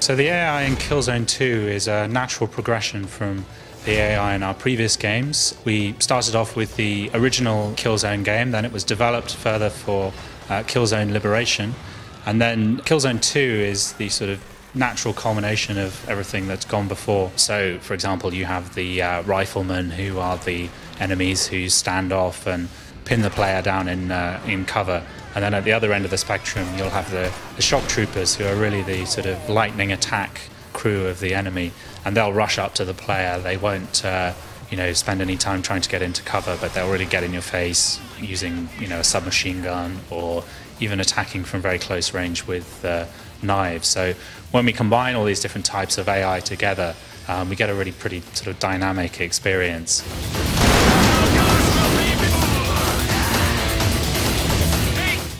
So the AI in Killzone 2 is a natural progression from the AI in our previous games. We started off with the original Killzone game, then it was developed further for Killzone Liberation, and then Killzone 2 is the sort of natural culmination of everything that's gone before. So, for example, you have the riflemen, who are the enemies who stand off and pin the player down in cover. And then at the other end of the spectrum, you'll have the shock troopers, who are really the sort of lightning attack crew of the enemy, and they'll rush up to the player. They won't spend any time trying to get into cover, but they'll really get in your face using a submachine gun, or even attacking from very close range with knives. So when we combine all these different types of AI together, we get a really pretty sort of dynamic experience.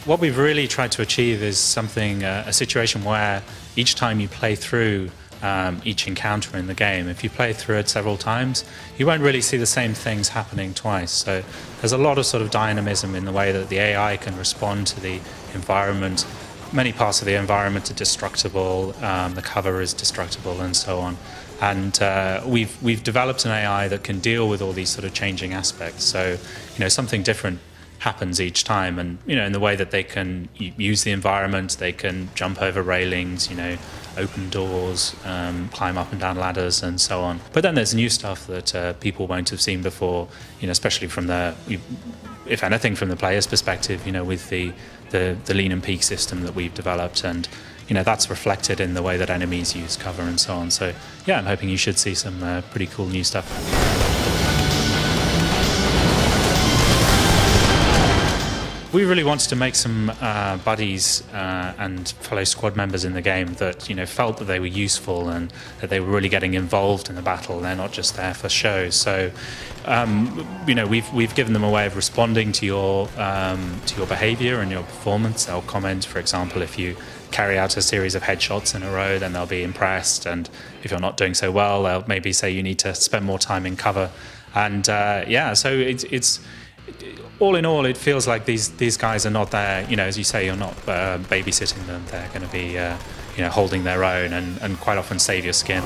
What we've really tried to achieve is something, a situation where each time you play through each encounter in the game, if you play through it several times, you won't really see the same things happening twice. So there's a lot of sort of dynamism in the way that the AI can respond to the environment. Many parts of the environment are destructible, the cover is destructible, and so on. And we've developed an AI that can deal with all these sort of changing aspects. So something different happens each time, and in the way that they can use the environment, they can jump over railings, open doors, climb up and down ladders, and so on. But then there's new stuff that people won't have seen before, especially from if anything, from the player's perspective, with the lean and peak system that we've developed, and that's reflected in the way that enemies use cover and so on. So yeah, I'm hoping you should see some pretty cool new stuff. We really wanted to make some buddies and fellow squad members in the game that felt that they were useful and that they were really getting involved in the battle. They're not just there for show. So we've given them a way of responding to your behaviour and your performance. They'll comment, for example, if you carry out a series of headshots in a row, then they'll be impressed. And if you're not doing so well, they'll maybe say you need to spend more time in cover. And so it's all in all, it feels like these guys are not there, as you say, you're not babysitting them. They're going to be, holding their own and quite often save your skin.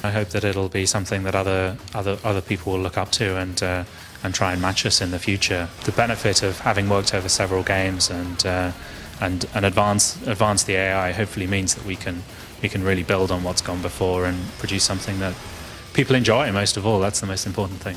I hope that it'll be something that other people will look up to and try and match us in the future. The benefit of having worked over several games and advance the AI hopefully means that we can really build on what's gone before and produce something that people enjoy. Most of all, that's the most important thing.